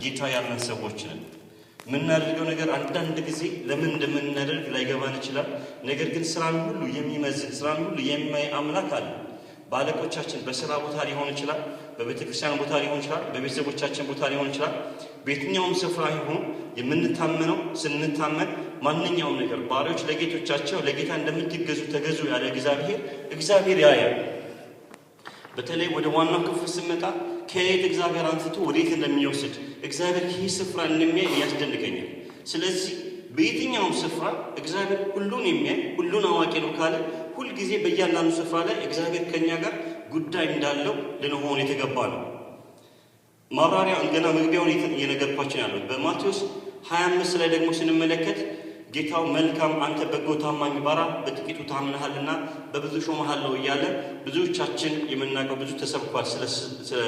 ጌታ ያለን ሰዎች ነን። የምናደርገው ነገር አንዳንድ ጊዜ ለምን እንደምናደርግ ላይገባን ይችላል። ነገር ግን ስራን ሁሉ የሚመዝን ስራን ሁሉ የሚያይ አምላክ አለ። ባለቆቻችን በስራ ቦታ ሊሆን ይችላል፣ በቤተክርስቲያን ቦታ ሊሆን ይችላል፣ በቤተሰቦቻችን ቦታ ሊሆን ይችላል። በየትኛውም ስፍራ ይሁን የምንታመነው ስንታመን ማንኛውም ነገር ባሪያዎች ለጌቶቻቸው ለጌታ እንደምትገዙ ተገዙ ያለ እግዚአብሔር ያያል። በተለይ ወደ ዋናው ክፍል ስመጣ ከየት እግዚአብሔር አንስቶ ወዴት እንደሚወስድ እግዚአብሔር ይህ ስፍራ እንደሚያይ ያስደንቀኛል። ስለዚህ በየትኛውም ስፍራ እግዚአብሔር ሁሉን የሚያይ ሁሉን አዋቂ ነው ካለ ሁል ጊዜ በእያንዳንዱ ስፍራ ላይ እግዚአብሔር ከኛ ጋር ጉዳይ እንዳለው ልንሆን የተገባ ነው። ማብራሪያ ገና መግቢያውን እየነገርኳችሁ ያለው በማቴዎስ 25 ላይ ደግሞ ስንመለከት ጌታው መልካም አንተ በጎ ታማኝ ባሪያ በጥቂቱ ታምነሃልና በብዙ ሾመሃለሁ እያለ ብዙዎቻችን የምናውቀው ብዙ ተሰብኳል።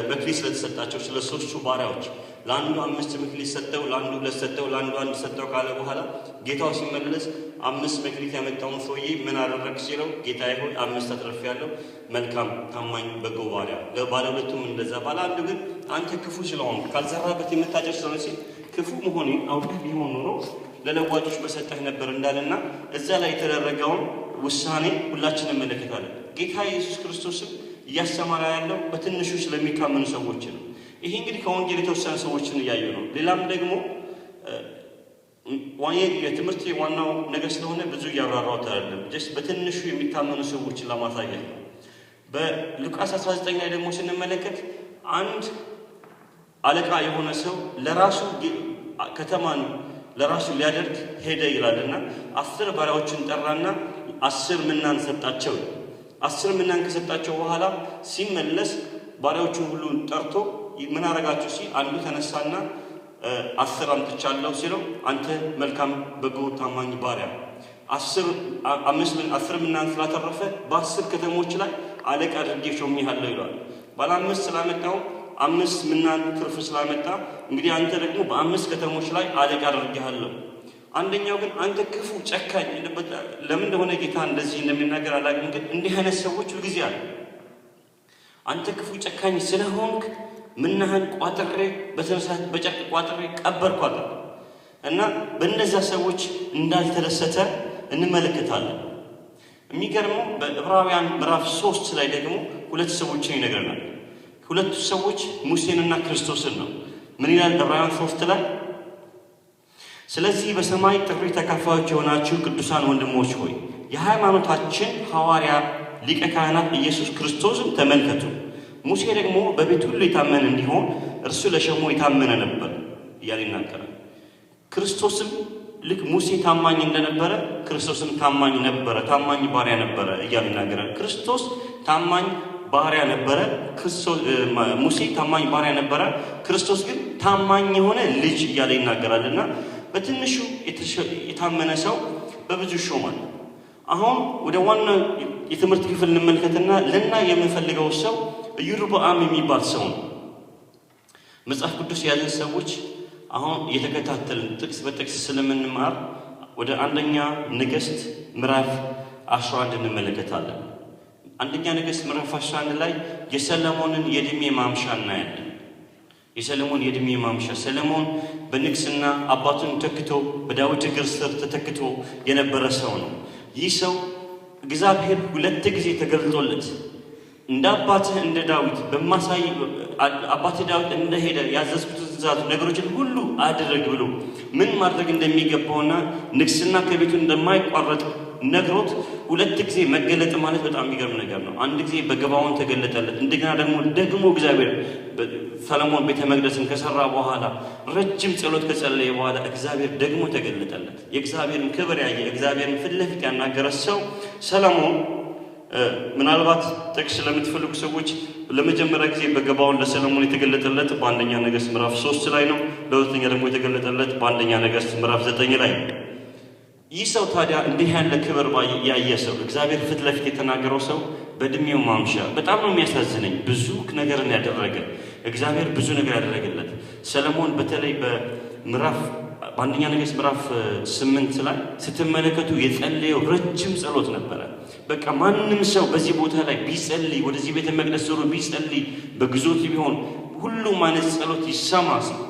መክሊት ስለተሰጣቸው ስለ ሶስቱ ባሪያዎች ለአንዱ 5 መክሊት ሰጠው፣ ለአንዱ 2 ሰጠው፣ ለአንዱ 1 ሰጠው ካለ በኋላ ጌታው ሲመለስ 5 መክሊት ያመጣውን ሰውዬ ምን አደረግ ሲለው ጌታዬ ሆይ 5 አትርፌያለሁ፣ መልካም ታማኝ በጎ ባሪያ። ለባለ ሁለቱም እንደዛ። ባለ አንዱ ግን አንተ ክፉ ስለሆንክ ካልዘራበት የምታጭድ ስለሆነ ሲል ክፉ መሆኔን አውቀህ ቢሆን ኖሮ ለለዋጮች በሰጠህ ነበር እንዳለና እዛ ላይ የተደረገውን ውሳኔ ሁላችንም እንመለከታለን። ጌታ ኢየሱስ ክርስቶስም እያስተማረ ያለው በትንሹ ስለሚታመኑ ሰዎች ነው። ይሄ እንግዲህ ከወንጌል የተወሰነ ሰዎችን እያዩ ነው። ሌላም ደግሞ የትምህርት ዋናው ነገር ስለሆነ ብዙ እያብራራሁት አይደለም። ጀስት በትንሹ የሚታመኑ ሰዎችን ለማሳየት ነው። በሉቃስ 19 ላይ ደግሞ ስንመለከት አንድ አለቃ የሆነ ሰው ለራሱ ከተማን ለራሱ ሊያደርግ ሄደ ይላልና 10 ባሪያዎችን ጠራና 10 ምናን ሰጣቸው። 10 ምናን ከሰጣቸው በኋላ ሲመለስ ባሪያዎቹን ሁሉ ጠርቶ ምን አረጋችሁ ሲል አንዱ ተነሳና 10 አምጥቻለሁ ሲለው አንተ መልካም በጎ ታማኝ ባሪያ 10 ምናን ስላተረፈ በ10 ከተሞች ላይ አለቃ አድርጌ ሾሜሃለሁ ይላል። ባለ 5 ስላመጣው 5 ምናን ትርፍ ስላመጣ እንግዲህ አንተ ደግሞ በ5 ከተሞች ላይ አለቃ አድርጌሃለሁ። አንደኛው ግን አንተ ክፉ ጨካኝ ለምን እንደሆነ ጌታ እንደዚህ እንደሚናገር አላውቅም፣ ግን እንዲህ አይነት ሰዎች ሁሉ ጊዜ አለ። አንተ ክፉ ጨካኝ ስለሆንክ ምናህን ቋጥሬ በተነሳት በጨርቅ ቋጥሬ ቀበርኳት እና በእነዛ ሰዎች እንዳልተደሰተ እንመለከታለን። የሚገርመው በዕብራውያን ምዕራፍ 3 ላይ ደግሞ 2 ሰዎችን ይነግረናል። ሁለቱ ሰዎች ሙሴንና ክርስቶስን ነው። ምን ይላል ዕብራውያን 3 ላይ? ስለዚህ በሰማይ ጥሪ ተካፋዮች የሆናችሁ ቅዱሳን ወንድሞች ሆይ የሃይማኖታችን ሐዋርያ ሊቀ ካህናት ኢየሱስ ክርስቶስን ተመልከቱ። ሙሴ ደግሞ በቤት ሁሉ የታመነ እንዲሆን እርሱ ለሸሞ የታመነ ነበር እያለ ይናገራል። ክርስቶስም ልክ ሙሴ ታማኝ እንደነበረ ክርስቶስም ታማኝ ነበረ፣ ታማኝ ባሪያ ነበረ እያለ ይናገራል። ክርስቶስ ታማኝ ባሪያ ነበረ፣ ሙሴ ታማኝ ባሪያ ነበረ፣ ክርስቶስ ግን ታማኝ የሆነ ልጅ እያለ ይናገራልና በትንሹ የታመነ ሰው በብዙ ይሾማል። አሁን ወደ ዋና የትምህርት ክፍል እንመልከትና የምንፈልገው ሰው ኢዮርብዓም የሚባል ሰው ነው። መጽሐፍ ቅዱስ ያለን ሰዎች አሁን የተከታተልን ጥቅስ በጥቅስ ስለምንማር ወደ አንደኛ ነገሥት ምዕራፍ 11 እንመለከታለን። አንደኛ ነገሥት ምዕራፍ 11 ላይ የሰለሞንን የዕድሜ ማምሻ እናያለን። የሰለሞን የዕድሜ ማምሻ ሰለሞን በንግስና አባቱን ተክቶ በዳዊት እግር ስር ተተክቶ የነበረ ሰው ነው። ይህ ሰው እግዚአብሔር 2 ጊዜ ተገልጦለት እንደ አባትህ እንደ ዳዊት በማሳይ አባትህ ዳዊት እንደሄደ ያዘዝኩትን ትእዛዝ ነገሮችን ሁሉ አድርግ ብሎ ምን ማድረግ እንደሚገባውና ንግስና ከቤቱ እንደማይቋረጥ ነግሮት 2 ጊዜ መገለጥ ማለት በጣም የሚገርም ነገር ነው። አንድ ጊዜ በገባዖን ተገለጠለት። እንደገና ደግሞ እግዚአብሔር ሰለሞን ቤተ መቅደስን ከሰራ በኋላ ረጅም ጸሎት ከጸለየ በኋላ እግዚአብሔር ደግሞ ተገለጠለት። የእግዚአብሔርን ክብር ያየ እግዚአብሔርን ፊት ለፊት ያናገረ ሰው ሰለሞን ምናልባት ጥቅስ ለምትፈልጉ ሰዎች ለመጀመሪያ ጊዜ በገባዖን ለሰለሞን የተገለጠለት በአንደኛ ነገሥት ምዕራፍ 3 ላይ ነው። ለሁለተኛ ደግሞ የተገለጠለት በአንደኛ ነገሥት ምዕራፍ 9 ላይ ነው። ይህ ሰው ታዲያ እንዲህ ያለ ክብር ያየ ሰው እግዚአብሔር ፊት ለፊት የተናገረው ሰው በዕድሜው ማምሻ በጣም ነው የሚያሳዝነኝ። ብዙ ነገርን ያደረገ እግዚአብሔር ብዙ ነገር ያደረገለት ሰለሞን በተለይ በአንደኛ ነገሥት ምዕራፍ 8 ላይ ስትመለከቱ የጸለየው ረጅም ጸሎት ነበረ። በቃ ማንም ሰው በዚህ ቦታ ላይ ቢጸልይ ወደዚህ ቤተ መቅደስ ዞሮ ቢጸልይ በግዞት ቢሆን ሁሉም አይነት ጸሎት ይሰማ ሲል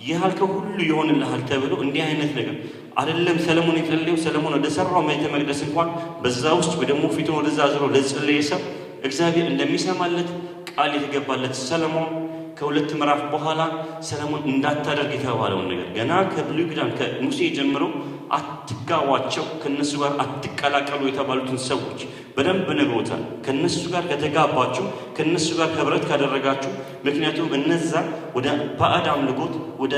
ያልከው ሁሉ ይሆንልሃል ተብሎ እንዲህ አይነት ነገር አይደለም። ሰለሞን የጸለየው ሰለሞን ወደ ሰራው ቤተ መቅደስ እንኳን በዛ ውስጥ ወደሞ ፊቱን ወደዛ አዝሮ ለጸለየ ሰው እግዚአብሔር እንደሚሰማለት ቃል የተገባለት ሰለሞን ከሁለት ምዕራፍ በኋላ ሰለሞን እንዳታደርግ የተባለውን ነገር ገና ከብሉይ ኪዳን ከሙሴ ጀምሮ አትጋቧቸው፣ ከነሱ ጋር አትቀላቀሉ የተባሉትን ሰዎች በደንብ ነግሮታል። ከነሱ ጋር ከተጋባችሁ፣ ከነሱ ጋር ህብረት ካደረጋችሁ፣ ምክንያቱም እነዛ ወደ ባዕድ አምልኮት ወደ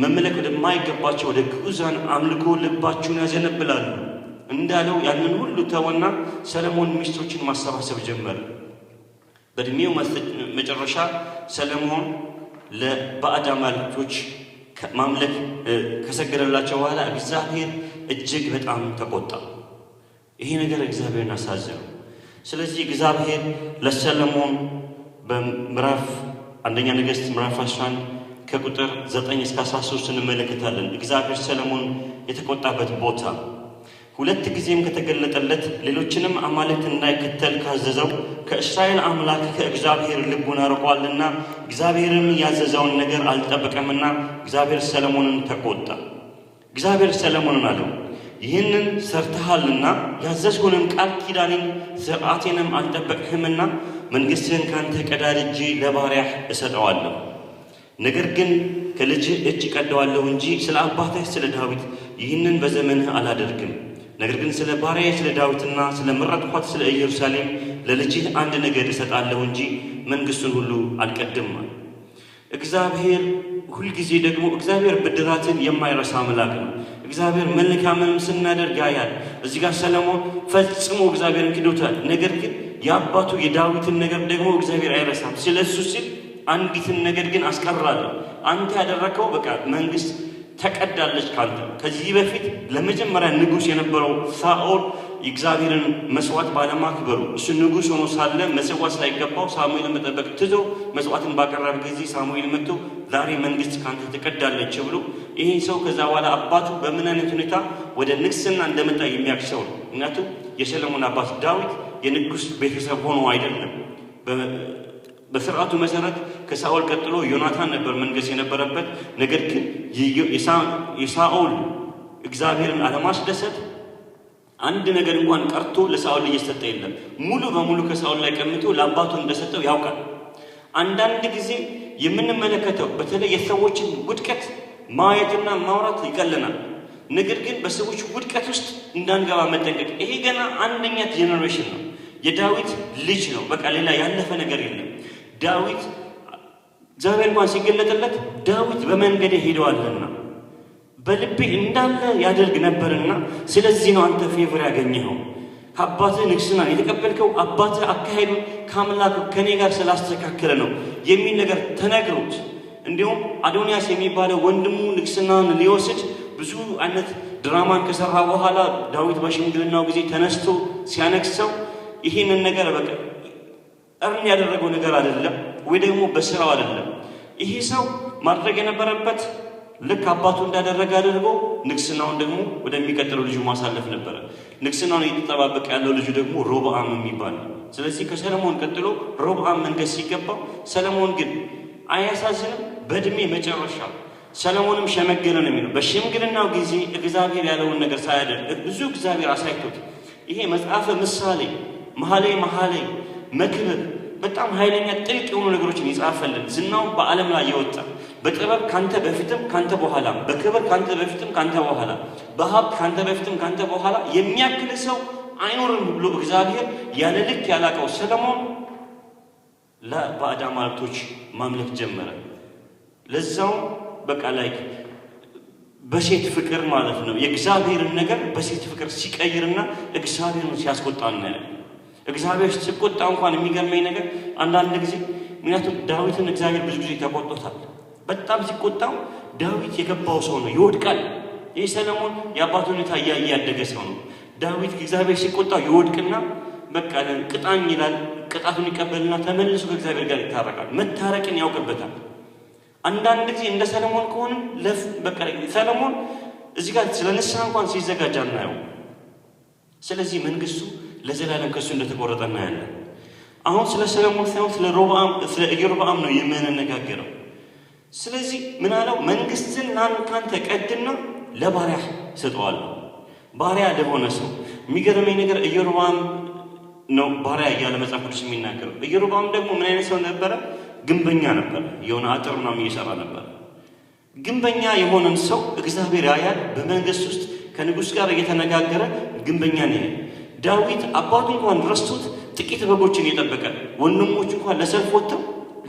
መመለክ ወደማይገባቸው ወደ ግዑዛን አምልኮ ልባችሁን ያዘነብላሉ እንዳለው ያንን ሁሉ ተወና ሰለሞን ሚስቶችን ማሰባሰብ ጀመረ። በእድሜው መጨረሻ ሰለሞን ለባዕድ አምልኮች ማምለክ ከሰገደላቸው በኋላ እግዚአብሔር እጅግ በጣም ተቆጣ። ይሄ ነገር እግዚአብሔርን አሳዘነው። ስለዚህ እግዚአብሔር ለሰለሞን በምዕራፍ አንደኛ ነገሥት ምዕራፍ 11 ከቁጥር 9 እስከ 13 እንመለከታለን። እግዚአብሔር ሰለሞን የተቆጣበት ቦታ ሁለት ጊዜም ከተገለጠለት ሌሎችንም አማልክት እንዳይከተል ካዘዘው ከእስራኤል አምላክ ከእግዚአብሔር ልቡን አርቋልና እግዚአብሔርም ያዘዘውን ነገር አልጠበቀምና እግዚአብሔር ሰለሞንን ተቆጣ። እግዚአብሔር ሰለሞንን አለው፣ ይህንን ሰርተሃልና ያዘዝኩንም ቃል ኪዳኔን ሥርዓቴንም አልጠበቅህምና መንግሥትህን ካንተ ቀዳድጄ ለባሪያህ እሰጠዋለሁ። ነገር ግን ከልጅህ እጅ ቀደዋለሁ እንጂ ስለ አባትህ ስለ ዳዊት ይህንን በዘመንህ አላደርግም። ነገር ግን ስለ ባሪያዬ ስለ ዳዊትና ስለ መረጥኳት ስለ ኢየሩሳሌም ለልጅህ አንድ ነገድ እሰጣለሁ እንጂ መንግሥቱን ሁሉ አልቀድም። እግዚአብሔር ሁልጊዜ ደግሞ እግዚአብሔር ብድራትን የማይረሳ አምላክ ነው። እግዚአብሔር መልካምንም ስናደርግ ያያል። እዚህ ጋር ሰለሞን ፈጽሞ እግዚአብሔርን ክዶታል። ነገር ግን የአባቱ የዳዊትን ነገር ደግሞ እግዚአብሔር አይረሳም። ስለሱ ሲል አንዲትን ነገር ግን አስቀራለሁ። አንተ ያደረከው በቃ መንግስት ተቀዳለች ካንተ። ከዚህ በፊት ለመጀመሪያ ንጉስ የነበረው ሳኦል እግዚአብሔርን መስዋዕት ባለማክበሩ እሱ ንጉስ ሆኖ ሳለ መስዋዕት ሳይገባው ሳሙኤልን መጠበቅ ትቶ መስዋዕትን ባቀረበ ጊዜ ሳሙኤል መጥቶ ዛሬ መንግስት ካንተ ተቀዳለች ብሎ ይሄ ሰው ከዛ በኋላ አባቱ በምን አይነት ሁኔታ ወደ ንግስና እንደመጣ የሚያክሰው ነው። ምክንያቱም የሰለሞን አባት ዳዊት የንጉስ ቤተሰብ ሆኖ አይደለም። በሥርዓቱ መሰረት ከሳኦል ቀጥሎ ዮናታን ነበር መንገስ የነበረበት። ነገር ግን የሳኦል እግዚአብሔርን አለማስደሰት አንድ ነገር እንኳን ቀርቶ ለሳኦል እየሰጠ የለም። ሙሉ በሙሉ ከሳኦል ላይ ቀምቶ ለአባቱ እንደሰጠው ያውቃል። አንዳንድ ጊዜ የምንመለከተው በተለይ የሰዎችን ውድቀት ማየትና ማውራት ይቀለናል። ነገር ግን በሰዎች ውድቀት ውስጥ እንዳንገባ መጠንቀቅ። ይሄ ገና አንደኛ ጄኔሬሽን ነው። የዳዊት ልጅ ነው። በቃ ሌላ ያለፈ ነገር የለም። ዳዊት እግዚአብሔር እንኳን ሲገለጥለት ዳዊት በመንገዴ ሄደዋልና በልቤ እንዳለ ያደርግ ነበርና ስለዚህ ነው አንተ ፌቨር ያገኘኸው። ከአባትህ ንግስና የተቀበልከው አባትህ አካሄዱን ከአምላክ ከኔ ጋር ስላስተካከለ ነው የሚል ነገር ተነግሮት፣ እንዲሁም አዶንያስ የሚባለው ወንድሙ ንግስናን ሊወስድ ብዙ አይነት ድራማን ከሰራ በኋላ ዳዊት በሽምግልናው ጊዜ ተነስቶ ሲያነግሰው ይህንን ነገር በቃ እርን ያደረገው ነገር አይደለም፣ ወይ ደግሞ በስራው አይደለም። ይሄ ሰው ማድረግ የነበረበት ልክ አባቱ እንዳደረገ አድርጎ ንግስናውን ደግሞ ወደሚቀጥለው ልጁ ማሳለፍ ነበረ። ንግስናውን እየተጠባበቀ ያለው ልጁ ደግሞ ሮብዓም የሚባል ነው። ስለዚህ ከሰለሞን ቀጥሎ ሮብዓም መንገስ ሲገባው፣ ሰለሞን ግን አያሳዝንም? በእድሜ መጨረሻ ሰለሞንም ሸመገለ ነው የሚለው። በሽምግልናው ጊዜ እግዚአብሔር ያለውን ነገር ሳያደርግ ብዙ እግዚአብሔር አሳይቶት፣ ይሄ መጽሐፈ ምሳሌ መኃልየ መክብብ በጣም ኃይለኛ ጥልቅ የሆኑ ነገሮችን ይጻፈልን። ዝናው በዓለም ላይ የወጣ በጥበብ ካንተ በፊትም ካንተ በኋላ፣ በክብር ካንተ በፊትም ካንተ በኋላ፣ በሀብት ካንተ በፊትም ካንተ በኋላ የሚያክል ሰው አይኖርም ብሎ እግዚአብሔር ያለ ልክ ያላቀው ሰለሞን ለባዕድ አማልክቶች ማምለክ ጀመረ። ለዛው በቃ ላይ በሴት ፍቅር ማለት ነው። የእግዚአብሔርን ነገር በሴት ፍቅር ሲቀይርና እግዚአብሔርን ሲያስቆጣ እናያለን። እግዚአብሔር ሲቆጣ እንኳን የሚገርመኝ ነገር አንዳንድ ጊዜ፣ ምክንያቱም ዳዊትን እግዚአብሔር ብዙ ጊዜ ተቆጥቶታል። በጣም ሲቆጣው ዳዊት የገባው ሰው ነው፣ ይወድቃል። ይህ ሰለሞን የአባቱን ሁኔታ እያየ ያደገ ሰው ነው። ዳዊት እግዚአብሔር ሲቆጣው ይወድቅና በቃ ቅጣኝ ይላል። ቅጣቱን ይቀበልና ተመልሶ ከእግዚአብሔር ጋር ይታረቃል። መታረቅን ያውቅበታል። አንዳንድ ጊዜ እንደ ሰለሞን ከሆነ በቃ ሰለሞን እዚህ ጋር ስለ ንስሐ እንኳን ሲዘጋጅ አናየው። ስለዚህ መንግስቱ ለዘላለም ከሱ እንደተቆረጠ እናያለን። አሁን ስለ ሰለሞን ሳይሆን ስለ ኢዮርብዓም ነው የምንነጋገረው። ስለዚህ ምን አለው? መንግስትን ካንተ ቀድና ለባሪያህ ሰጠዋለሁ። ባሪያ ለሆነ ሰው የሚገርመኝ ነገር ኢዮርብዓም ነው ባሪያ እያለ መጽሐፍ ቅዱስ የሚናገረው። ኢዮርብዓም ደግሞ ምን አይነት ሰው ነበረ? ግንበኛ ነበረ። የሆነ አጥር ምናምን እየሰራ ነበር። ግንበኛ የሆነን ሰው እግዚአብሔር ያያል። በመንግስት ውስጥ ከንጉሥ ጋር እየተነጋገረ ግንበኛ ነው። ዳዊት አባቱ እንኳን ረስቶት ጥቂት በጎችን እየጠበቀ ወንድሞች እንኳን ለሰልፍ ወጥተው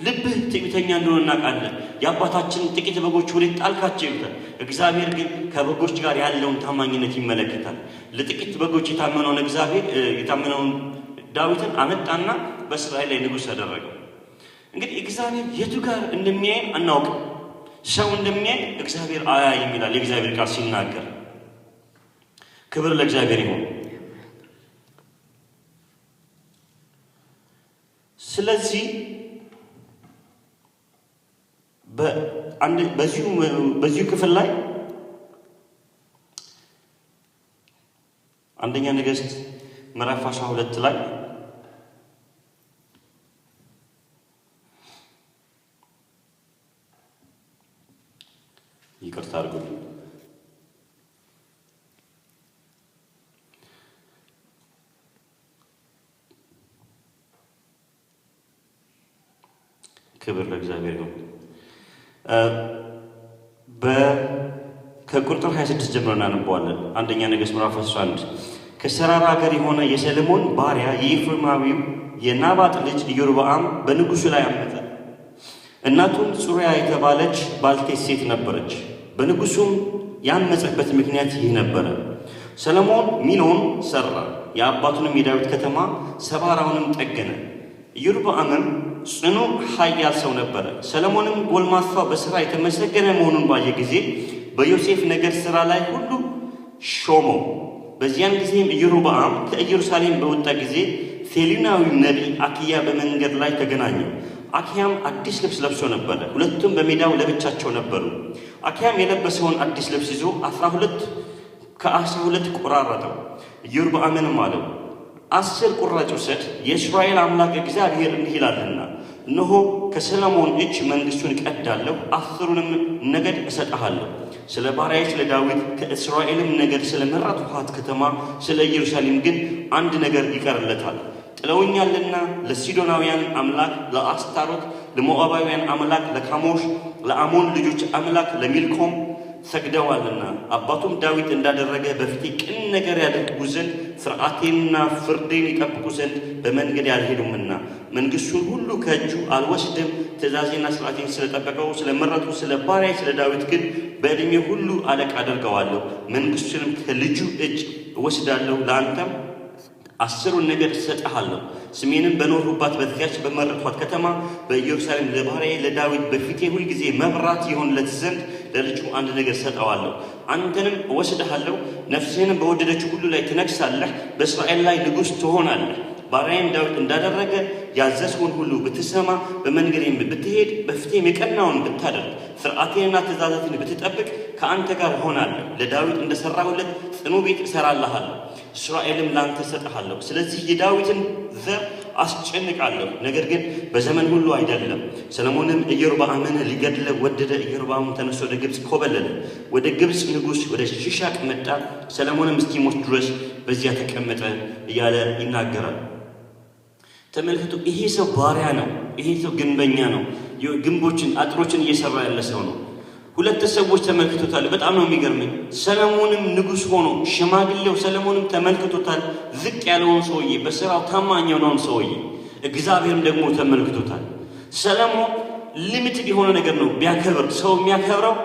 ልብህ ትዕቢተኛ እንደሆነ እናውቃለን፣ የአባታችን ጥቂት በጎች ወዴት ጣልካቸው ይሉታል። እግዚአብሔር ግን ከበጎች ጋር ያለውን ታማኝነት ይመለከታል። ለጥቂት በጎች የታመነውን ዳዊትን አመጣና በእስራኤል ላይ ንጉሥ አደረገው። እንግዲህ እግዚአብሔር የቱ ጋር እንደሚያይ አናውቅም። ሰው እንደሚያይ እግዚአብሔር አያይም ይላል የእግዚአብሔር ቃል ሲናገር። ክብር ለእግዚአብሔር ይሁን። ስለዚህ በዚሁ ክፍል ላይ አንደኛ ነገሥት ምዕራፍ 12 ላይ ይቅርታ አድርጉልኝ። ክብር ለእግዚአብሔር ነው። ከቁጥር 26 ጀምሮ እናነበዋለን። አንደኛ ነገሥት ምዕራፍ 11 ከሰራራ ሀገር የሆነ የሰለሞን ባሪያ የኤፍሬማዊው የናባጥ ልጅ ኢዮርብዓም በንጉሡ ላይ አመፀ። እናቱም ጽሩያ የተባለች ባልቴት ሴት ነበረች። በንጉሡም ያመፀበት ምክንያት ይህ ነበረ። ሰለሞን ሚኖን ሠራ፣ የአባቱንም የዳዊት ከተማ ሰባራውንም ጠገነ። ኢዮርብዓምም ጽኑ ኃያል ሰው ነበረ። ሰለሞንም ጎልማሳው በሥራ የተመሰገነ መሆኑን ባየ ጊዜ በዮሴፍ ነገድ ሥራ ላይ ሁሉ ሾመው። በዚያን ጊዜም ኢዮርብዓም ከኢየሩሳሌም በወጣ ጊዜ ሴሎናዊው ነቢይ አኪያ በመንገድ ላይ ተገናኘው። አኪያም አዲስ ልብስ ለብሶ ነበረ። ሁለቱም በሜዳው ለብቻቸው ነበሩ። አኪያም የለበሰውን አዲስ ልብስ ይዞ 12 ቆራረጠው። ኢዮርብዓምንም አለው 10 ቁራጭ ውሰድ፣ የእስራኤል አምላክ እግዚአብሔር እንዲህ ይላልና እነሆ ከሰለሞን እጅ መንግሥቱን እቀዳለሁ፣ 10ሩንም ነገድ እሰጥሃለሁ። ስለ ባሪያዬ ስለ ዳዊት ከእስራኤልም ነገድ ስለ መረጥኋት ከተማ ስለ ኢየሩሳሌም ግን አንድ ነገር ይቀርለታል። ጥለውኛልና ለሲዶናውያን አምላክ ለአስታሮት፣ ለሞዓባውያን አምላክ ለካሞሽ፣ ለአሞን ልጆች አምላክ ለሚልኮም ሰግደዋልና አባቱም ዳዊት እንዳደረገ በፊቴ ቅን ነገር ያደርጉ ዘንድ ሥርዓቴንና ፍርዴን ይጠብቁ ዘንድ በመንገድ ያልሄዱምና መንግሥቱን ሁሉ ከእጁ አልወስድም። ትእዛዜና ሥርዓቴን ስለጠበቀው ስለመረጡ ስለ ባሪያዬ ስለ ዳዊት ግን በዕድሜ ሁሉ አለቃ አደርገዋለሁ። መንግሥቱንም ከልጁ እጅ እወስዳለሁ። ለአንተም 10ሩን ነገድ እሰጥሃለሁ። ስሜንም በኖርሁባት በዚያች በመረጥኋት ከተማ በኢየሩሳሌም ለባሪያዬ ለዳዊት በፊቴ ሁልጊዜ መብራት ይሆንለት ዘንድ ለልጁ አንድ ነገር ሰጠዋለሁ። አንተንም እወስድሃለሁ፣ ነፍስህንም በወደደችው ሁሉ ላይ ትነግሣለህ፣ በእስራኤል ላይ ንጉሥ ትሆናለህ። ባሪያዬም ዳዊት እንዳደረገ ያዘዝሁን ሁሉ ብትሰማ፣ በመንገዴም ብትሄድ፣ በፊቴም የቀናውን ብታደርግ፣ ሥርዓቴንና ትእዛዛትን ብትጠብቅ ከአንተ ጋር እሆናለሁ። ለዳዊት እንደሠራሁለት ጽኑ ቤት እሠራልሃለሁ፣ እስራኤልም ለአንተ እሰጥሃለሁ። ስለዚህ የዳዊትን ዘር አስጨንቃለሁ፣ ነገር ግን በዘመን ሁሉ አይደለም። ሰለሞንም ኢዮርብዓምን ሊገድለው ወደደ። ኢዮርብዓምም ተነስቶ ወደ ግብፅ ኮበለለ። ወደ ግብፅ ንጉሥ ወደ ሺሻቅ መጣ። ሰለሞንም እስኪሞት ድረስ በዚያ ተቀመጠ እያለ ይናገራል። ተመልከቱ፣ ይሄ ሰው ባሪያ ነው። ይሄ ሰው ግንበኛ ነው። ግንቦችን አጥሮችን እየሰራ ያለ ሰው ነው። ሁለት ሰዎች ተመልክቶታል። በጣም ነው የሚገርመኝ። ሰለሞንም ንጉሥ ሆኖ ሽማግሌው ሰለሞንም ተመልክቶታል። ዝቅ ያለውን ሰውዬ፣ በሥራው ታማኝ የሆነውን ሰውዬ እግዚአብሔርም ደግሞ ተመልክቶታል። ሰለሞን ሊሚትድ የሆነ ነገር ነው ቢያከብር። ሰው የሚያከብረው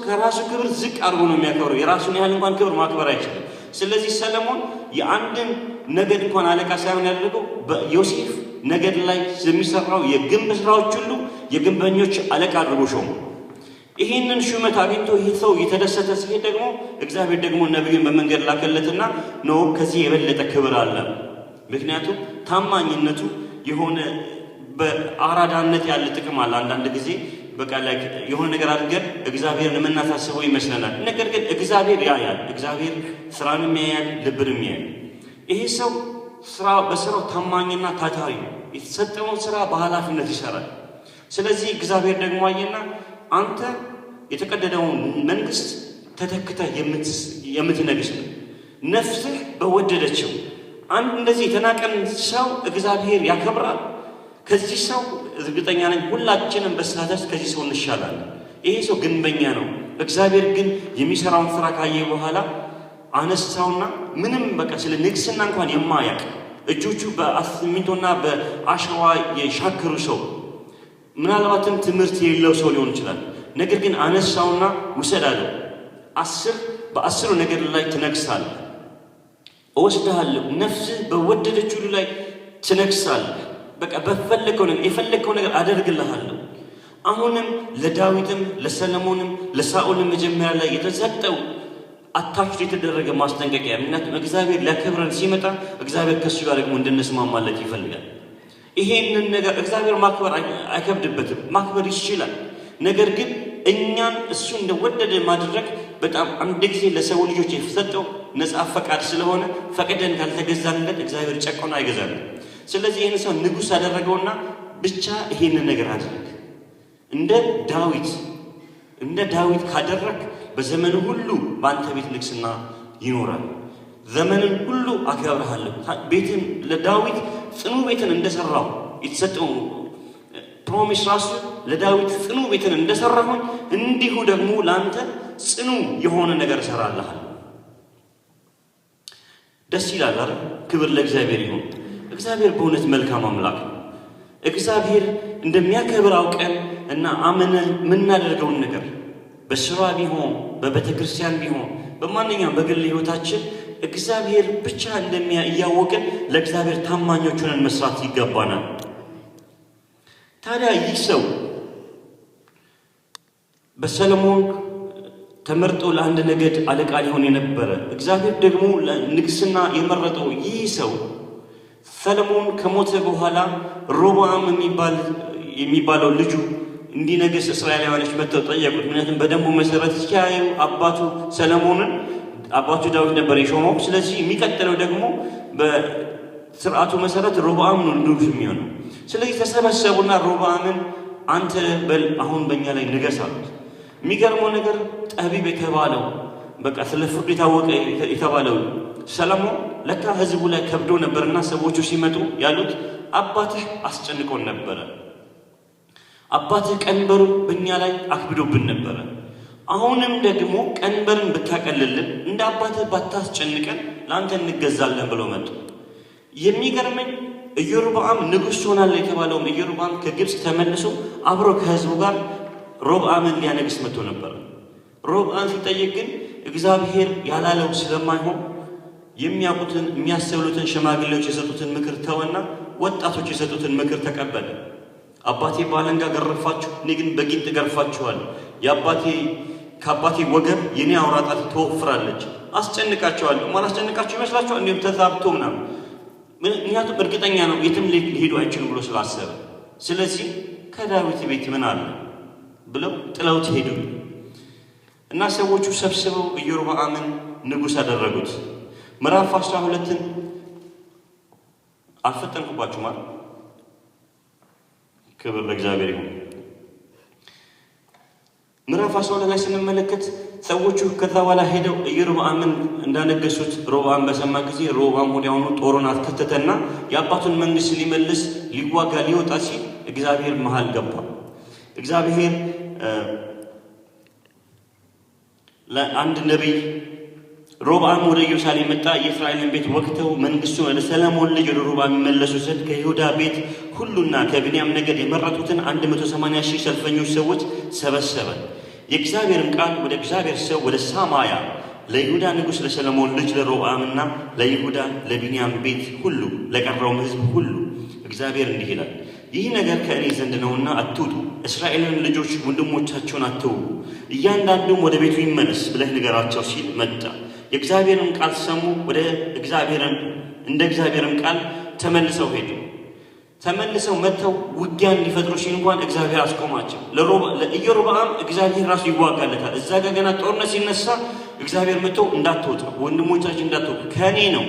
ከራሱ ክብር ዝቅ አድርጎ ነው የሚያከብረው። የራሱን ያህል እንኳን ክብር ማክበር አይችልም። ስለዚህ ሰለሞን የአንድን ነገድ እንኳን አለቃ ሳይሆን ያደረገው በዮሴፍ ነገድ ላይ የሚሰራው የግንብ ስራዎች ሁሉ የግንበኞች አለቃ አድርጎ ሾሙ። ይህንን ሹመት አግኝቶ ይህ ሰው የተደሰተ ሲሄድ ደግሞ እግዚአብሔር ደግሞ ነቢዩን በመንገድ ላከለትና ነው ከዚህ የበለጠ ክብር አለ። ምክንያቱም ታማኝነቱ የሆነ በአራዳነት ያለ ጥቅም አለ። አንዳንድ ጊዜ በቃ ላይ የሆነ ነገር አድርገን እግዚአብሔርን የምናሳስበው ይመስለናል። ነገር ግን እግዚአብሔር ያያል። እግዚአብሔር ስራንም ያያል፣ ልብንም ያያል። ይሄ ሰው በስራው ታማኝና ታታሪ ነው። የተሰጠውን ስራ በኃላፊነት ይሰራል። ስለዚህ እግዚአብሔር ደግሞ አየና አንተ የተቀደደውን መንግስት ተተክተህ የምትነግስ ነው። ነፍስህ በወደደችው አንድ እንደዚህ የተናቀን ሰው እግዚአብሔር ያከብራል። ከዚህ ሰው እርግጠኛ ነኝ ሁላችንም በስህተት ከዚህ ሰው እንሻላለን። ይሄ ሰው ግንበኛ ነው። እግዚአብሔር ግን የሚሰራውን ስራ ካየ በኋላ አነሳውና ምንም በቃ ስለ ንግስና እንኳን የማያውቅ እጆቹ በሲሚንቶና በአሸዋ የሻከሩ ሰው፣ ምናልባትም ትምህርት የሌለው ሰው ሊሆን ይችላል። ነገር ግን አነሳውና ውሰድ አለው። በ10 ነገር ላይ ትነግሳለህ፣ እወስድሃለሁ፣ ነፍስህ በወደደችው ላይ ትነግሳለህ። በቃ በፈለከው ነገር የፈለከው ነገር አደርግልሃለሁ። አሁንም ለዳዊትም ለሰለሞንም ለሳኦልም መጀመሪያ ላይ የተሰጠው አታች የተደረገ ማስጠንቀቂያ። ምክንያቱም እግዚአብሔር ሊያከብረን ሲመጣ እግዚአብሔር ከሱ ጋር ደግሞ እንድንስማማለት ይፈልጋል። ይሄንን ነገር እግዚአብሔር ማክበር አይከብድበትም፣ ማክበር ይችላል። ነገር ግን እኛን እሱ እንደወደደ ማድረግ በጣም አንድ ጊዜ ለሰው ልጆች የተሰጠው ነፃ ፈቃድ ስለሆነ ፈቅደን ካልተገዛንለት እግዚአብሔር ጨቆና አይገዛንም። ስለዚህ ይህን ሰው ንጉሥ አደረገውና ብቻ ይሄንን ነገር አድርግ፣ እንደ ዳዊት ካደረግ በዘመኑ ሁሉ በአንተ ቤት ንግስና ይኖራል። ዘመንን ሁሉ አከብርሃለሁ። ቤትን ለዳዊት ጽኑ ቤትን እንደሰራው የተሰጠው ፕሮሚስ ራሱ ለዳዊት ጽኑ ቤትን እንደሰራሁኝ እንዲሁ ደግሞ ለአንተ ጽኑ የሆነ ነገር እሰራልሃለሁ። ደስ ይላል አይደል? ክብር ለእግዚአብሔር ይሁን። እግዚአብሔር በእውነት መልካም አምላክ ነው። እግዚአብሔር እንደሚያከብር አውቀን እና አምነን የምናደርገውን ነገር በስራ ቢሆን በቤተ ክርስቲያን ቢሆን በማንኛውም በግል ህይወታችን እግዚአብሔር ብቻ እያወቅን ለእግዚአብሔር ታማኞች ሆነን መስራት ይገባናል። ታዲያ ይህ ሰው በሰለሞን ተመርጦ ለአንድ ነገድ አለቃ ሊሆን የነበረ እግዚአብሔር ደግሞ ለንግስና የመረጠው ይህ ሰው ሰለሞን ከሞተ በኋላ ሮብዓም የሚባለው ልጁ እንዲነግስ እስራኤላውያኖች መጥተው ጠየቁት። ምክንያቱም በደንቡ መሰረት ሲያዩ አባቱ ሰለሞንን አባቱ ዳዊት ነበር የሾመው። ስለዚህ የሚቀጥለው ደግሞ በስርዓቱ መሰረት ሮብዓም ነው ንጉስ የሚሆነው። ስለዚህ ተሰበሰቡና ሮብዓምን አንተ በል አሁን በእኛ ላይ ንገስ አሉት። የሚገርመው ነገር ጠቢብ የተባለው በቃ ስለ ፍርድ የታወቀ የተባለው ሰለሞን ለካ ህዝቡ ላይ ከብዶ ነበርና ሰዎቹ ሲመጡ ያሉት አባትህ አስጨንቆን ነበረ፣ አባትህ ቀንበሩ በእኛ ላይ አክብዶብን ነበረ። አሁንም ደግሞ ቀንበርን ብታቀልልን እንደ አባትህ ባታስጨንቀን ለአንተ እንገዛለን ብለው መጡ። የሚገርመኝ ኢዮርብዓም ንጉሥ ሆናል የተባለውም ኢዮርብዓም ከግብፅ ተመልሶ አብሮ ከህዝቡ ጋር ሮብዓምን ሊያነግስ መጥቶ ነበር። ሮብዓም ሲጠይቅ ግን እግዚአብሔር ያላለው ስለማይሆን የሚያውቁትን የሚያስተውሉትን ሽማግሌዎች የሰጡትን ምክር ተወና ወጣቶች የሰጡትን ምክር ተቀበለ። አባቴ በአለንጋ ገረፋችሁ፣ እኔ ግን በጊንጥ ገርፋችኋለሁ። ከአባቴ ወገብ የኔ አውራ ጣት ትወፍራለች። አስጨንቃቸዋለሁ። ማላስጨንቃቸው ይመስላችኋል? እንዲሁም ተዛብቶ ምናምን። ምክንያቱም እርግጠኛ ነው የትም ሊሄዱ አይችሉም ብሎ ስላሰበ። ስለዚህ ከዳዊት ቤት ምን አለ ብለው ጥለውት ሄዱ እና ሰዎቹ ሰብስበው ኢዮርብዓምን ንጉሥ አደረጉት። ምዕራፍ 12ን አልፈጠንኩባችሁ ማለት ክብር ለእግዚአብሔር ይሁን። ምዕራፍ 12 ላይ ስንመለከት ሰዎቹ ከዛ በኋላ ሄደው ኢዮርብዓምን እንዳነገሱት ሮብዓም በሰማ ጊዜ ሮብዓም ወዲያውኑ ጦሩን አስከተተና የአባቱን መንግስት ሊመልስ ሊዋጋ ሊወጣ ሲል እግዚአብሔር መሃል ገባ። እግዚአብሔር ለአንድ ነቢይ ሮብዓም ወደ ኢየሩሳሌም መጣ፣ የእስራኤልን ቤት ወቅተው መንግስቱን ወደ ሰለሞን ልጅ ወደ ሮብዓም የሚመለሱ ዘንድ ከይሁዳ ቤት ሁሉና ከብንያም ነገድ የመረጡትን 180,000 ሰልፈኞች ሰዎች ሰበሰበ። የእግዚአብሔርም ቃል ወደ እግዚአብሔር ሰው ወደ ሳማያ ለይሁዳ ንጉሥ ለሰለሞን ልጅ ለሮብዓምና ለይሁዳ ለብንያም ቤት ሁሉ ለቀረውም ሕዝብ ሁሉ እግዚአብሔር እንዲህ ይላል፣ ይህ ነገር ከእኔ ዘንድ ነውና አትውጡ፣ እስራኤልን ልጆች ወንድሞቻቸውን አትውጉ፣ እያንዳንዱም ወደ ቤቱ ይመለስ ብለህ ንገራቸው ሲል መጣ። የእግዚአብሔርን ቃል ሰሙ። እንደ እግዚአብሔርም ቃል ተመልሰው ሄዱ። ተመልሰው መጥተው ውጊያን ሊፈጥሩ ሲል እንኳን እግዚአብሔር አስቆማቸው። ለኢዮርብዓም እግዚአብሔር ራሱ ይዋጋለታል። እዛ ጋር ገና ጦርነት ሲነሳ እግዚአብሔር መጥቶ እንዳትወጡ፣ ወንድሞቻችን እንዳትወጡ፣ ከእኔ ነው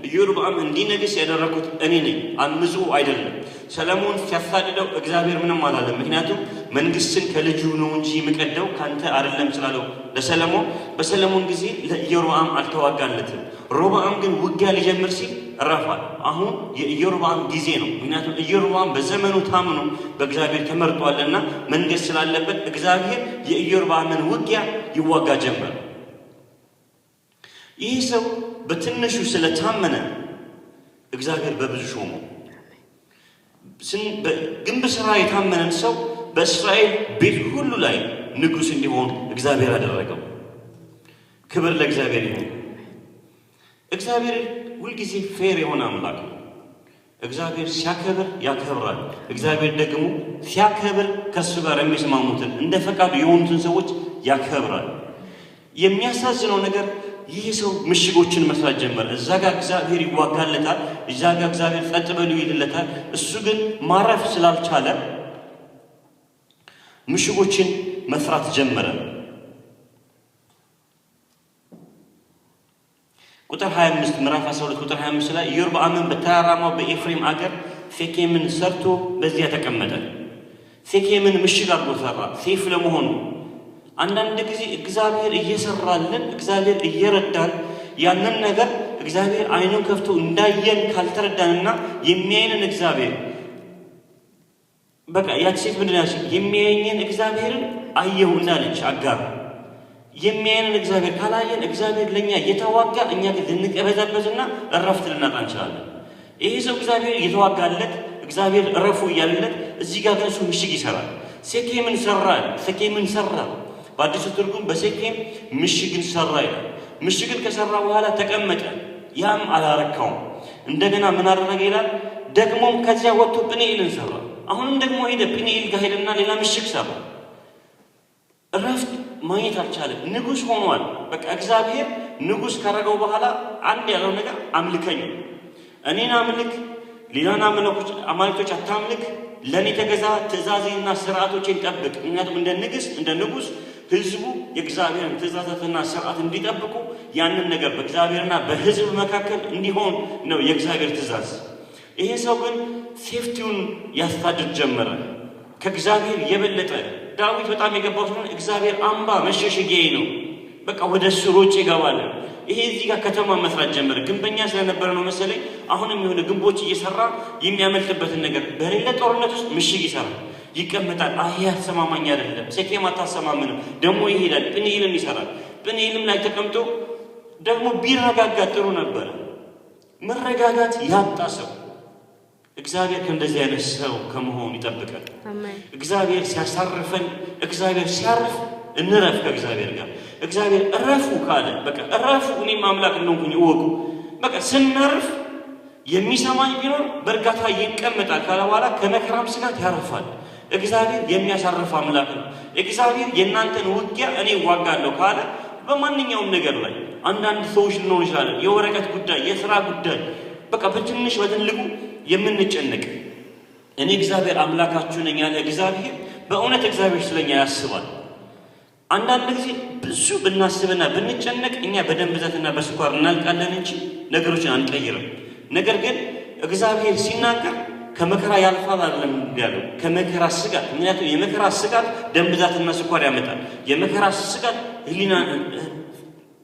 ኢዮርብዓም እንዲነግስ ያደረኩት እኔ ነኝ፣ አምፁ አይደለም። ሰለሞን ሲያሳድደው እግዚአብሔር ምንም አላለም። ምክንያቱም መንግስትን ከልጁ ነው እንጂ የሚቀደው ካንተ አይደለም ስላለው ለሰለሞን በሰለሞን ጊዜ ለኢዮርብዓም አልተዋጋለትም። ሮብዓም ግን ውጊያ ሊጀምር ሲል ረፋል። አሁን የኢዮርብዓም ጊዜ ነው። ምክንያቱም ኢዮርብዓም በዘመኑ ታምኖ በእግዚአብሔር ተመርጧልና መንገስ ስላለበት እግዚአብሔር የኢዮርብዓምን ውጊያ ይዋጋ ጀመር። ይህ ሰው በትንሹ ስለታመነ እግዚአብሔር በብዙ ሾመው። ግንብ ስራ የታመነን ሰው በእስራኤል ቤት ሁሉ ላይ ንጉሥ እንዲሆን እግዚአብሔር አደረገው። ክብር ለእግዚአብሔር ይሁን። እግዚአብሔር ሁልጊዜ ፌር የሆነ አምላክ ነው። እግዚአብሔር ሲያከብር ያከብራል። እግዚአብሔር ደግሞ ሲያከብር ከእሱ ጋር የሚስማሙትን እንደ ፈቃዱ የሆኑትን ሰዎች ያከብራል። የሚያሳዝነው ነገር ይህ ሰው ምሽጎችን መስራት ጀመረ። እዛ ጋር እግዚአብሔር ይዋጋለታል፣ እዛ ጋር እግዚአብሔር ጸጥ በሉ ይልለታል። እሱ ግን ማረፍ ስላልቻለ ምሽጎችን መስራት ጀመረ። ቁጥር 25 ምዕራፍ 12 ቁጥር 25 ላይ ኢዮርብዓምን በተራራማው በኤፍሬም አገር ሴኬምን ሰርቶ በዚያ ተቀመጠ። ሴኬምን ምሽግ አድርጎ ሰራ፣ ሴፍ ለመሆኑ። አንዳንድ ጊዜ እግዚአብሔር እየሰራልን እግዚአብሔር እየረዳን ያንን ነገር እግዚአብሔር አይኑን ከፍቶ እንዳየን ካልተረዳንና የሚያየንን እግዚአብሔር በቃ ያቺ ሴት ምንድን ያለች? የሚያየኝን እግዚአብሔርን አየሁ እንዳለች አጋር። የሚያየንን እግዚአብሔር ካላየን እግዚአብሔር ለእኛ እየተዋጋ እኛ ግን ልንቀበዛበዝና እረፍት ልናጣ እንችላለን። ይሄ ሰው እግዚአብሔር እየተዋጋለት እግዚአብሔር እረፉ እያለለት እዚህ ጋር ግን እሱ ምሽግ ይሰራል። ሴኬምን ሰራ። ሴኬምን ሰራ በአዲሱ ትርጉም በሴኬም ምሽግን ሰራ ይላል። ምሽግን ከሰራ በኋላ ተቀመጠ። ያም አላረካውም። እንደገና ምን አደረገ ይላል? ደግሞም ከዚያ ወጥቶ ጵኒኤልን ሰራ። አሁንም ደግሞ ሄደ ጵኒኤል ጋር ሄደና ሌላ ምሽግ ሰራ። እረፍት ማግኘት አልቻለም። ንጉሥ ሆኗል። በቃ እግዚአብሔር ንጉሥ ካረገው በኋላ አንድ ያለው ነገር አምልከኝ፣ እኔን አምልክ፣ ሌላን አማልክቶች አታምልክ፣ ለእኔ ተገዛ፣ ትእዛዜና ስርዓቶቼን ጠብቅ። ምክንያቱም እንደ ንጉሥ ህዝቡ የእግዚአብሔርን ትእዛዛትና ስርዓት እንዲጠብቁ ያንን ነገር በእግዚአብሔርና በህዝብ መካከል እንዲሆን ነው የእግዚአብሔር ትእዛዝ። ይሄ ሰው ግን ሴፍቲውን ያስታድር ጀመረ። ከእግዚአብሔር የበለጠ ዳዊት በጣም የገባው ስለሆነ እግዚአብሔር አምባ መሸሸጊያዬ ነው፣ በቃ ወደ እሱ ሮጬ እገባለሁ። ይሄ እዚህ ጋር ከተማ መስራት ጀመረ። ግንበኛ ስለነበረ ነው መሰለኝ አሁንም የሆነ ግንቦች እየሰራ የሚያመልጥበትን ነገር በሌለ ጦርነት ውስጥ ምሽግ ይሰራል፣ ይቀመጣል። ይሄ አትሰማማኝ አይደለም፣ ሴኬም አታሰማምንም፣ ደግሞ ይሄዳል ጵኒኤልን ይሰራል። ጵኒኤልም ላይ ተቀምጦ ደግሞ ቢረጋጋ ጥሩ ነበረ። መረጋጋት ያጣ ሰው እግዚአብሔር ከእንደዚህ አይነት ሰው ከመሆን ይጠብቃል። እግዚአብሔር ሲያሳርፈን፣ እግዚአብሔር ሲያርፍ እንረፍ ከእግዚአብሔር ጋር። እግዚአብሔር እረፉ ካለ በቃ እረፉ፣ እኔም አምላክ እንደሆንኩኝ እወቁ። በቃ ስናርፍ የሚሰማኝ ቢኖር በእርጋታ ይቀመጣል ካለ በኋላ ከመከራም ስጋት ያርፋል። እግዚአብሔር የሚያሳርፍ አምላክ ነው። እግዚአብሔር የእናንተን ውጊያ እኔ እዋጋለሁ ካለ በማንኛውም ነገር ላይ አንዳንድ ሰዎች ልንሆን ይችላለን፣ የወረቀት ጉዳይ፣ የስራ ጉዳይ፣ በቃ በትንሽ በትልቁ የምንጨነቅ እኔ እግዚአብሔር አምላካችሁ ነኝ ያለ እግዚአብሔር በእውነት እግዚአብሔር ስለኛ ያስባል። አንዳንድ ጊዜ ብዙ ብናስብና ብንጨነቅ እኛ በደም ብዛትና በስኳር እናልቃለን እንጂ ነገሮችን አንቀይርም። ነገር ግን እግዚአብሔር ሲናገር ከመከራ ያልፋል አይደለም ያለው፣ ከመከራ ስጋት። ምክንያቱም የመከራ ስጋት ደም ብዛትና ስኳር ያመጣል። የመከራ ስጋት ህሊና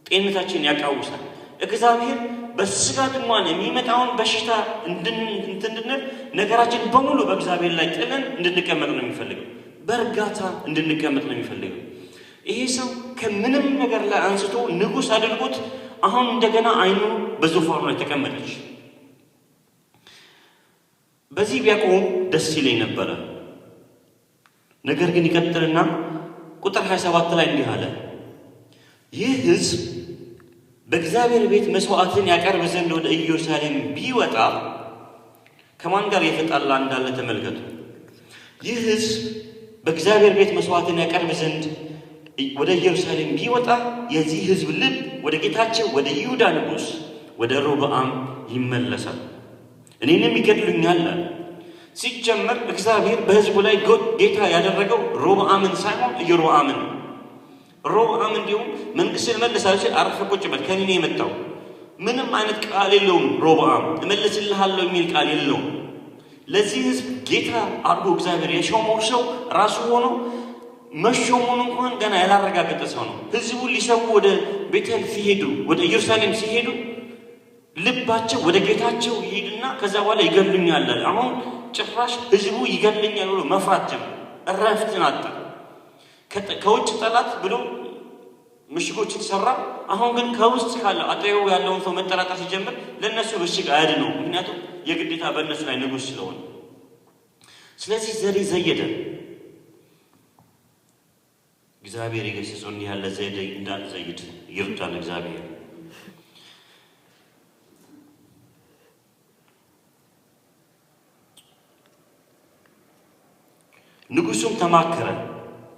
ጤንነታችን ያቃውሳል። እግዚአብሔር በስጋት እንኳን የሚመጣውን በሽታ እንድንድንል ነገራችን በሙሉ በእግዚአብሔር ላይ ጥለን እንድንቀመጥ ነው የሚፈልገው። በእርጋታ እንድንቀመጥ ነው የሚፈልገው። ይሄ ሰው ከምንም ነገር ላይ አንስቶ ንጉሥ አድርጎት አሁን እንደገና አይኑ በዙፋኑ ላይ ተቀመጠች። በዚህ ቢያቆም ደስ ይለኝ ነበረ። ነገር ግን ይቀጥልና ቁጥር 27 ላይ እንዲህ አለ፣ ይህ ሕዝብ በእግዚአብሔር ቤት መስዋዕትን ያቀርብ ዘንድ ወደ ኢየሩሳሌም ቢወጣ ከማን ጋር የተጣላ እንዳለ ተመልከቱ። ይህ ሕዝብ በእግዚአብሔር ቤት መስዋዕትን ያቀርብ ዘንድ ወደ ኢየሩሳሌም ቢወጣ የዚህ ሕዝብ ልብ ወደ ጌታቸው ወደ ይሁዳ ንጉሥ ወደ ሮብዓም ይመለሳል፣ እኔንም ይገድሉኛል አለ። ሲጀመር እግዚአብሔር በሕዝቡ ላይ ጌታ ያደረገው ሮብዓምን ሳይሆን ኢዮርብዓምን። ሮብዓም እንዲሁም መንግሥትን እመልሳለሁ ሲል አርፈህ ቁጭ በል ከእኔ ነው የመጣው። ምንም አይነት ቃል የለውም። ሮብዓም እመልስልሃለሁ የሚል ቃል የለውም። ለዚህ ሕዝብ ጌታ አድርጎ እግዚአብሔር የሾመው ሰው ራሱ ሆኖ መሾሙን እንኳን ገና ያላረጋገጠ ሰው ነው። ህዝቡ ሊሰው ወደ ቤተል ሲሄዱ ወደ ኢየሩሳሌም ሲሄዱ ልባቸው ወደ ጌታቸው ይሄድና ከዛ በኋላ ይገሉኛል። አሁን ጭራሽ ህዝቡ ይገለኛል ብሎ መፍራት ጀመረ። እረፍትን አጣ። ከውጭ ጠላት ብሎ ምሽጎችን ሰራ። አሁን ግን ከውስጥ ካለው አጠገቡ ያለውን ሰው መጠራጠር ሲጀምር ለነሱ ምሽግ አይደለም፣ ምክንያቱም የግዴታ በእነሱ ላይ ንጉስ ስለሆነ። ስለዚህ ዘዴ ዘየደ። እግዚአብሔር ይገስጸው እንዲህ ያለ ዘዴ እንዳንዘይድ ይርዳን እግዚአብሔር። ንጉሱም ተማከረ።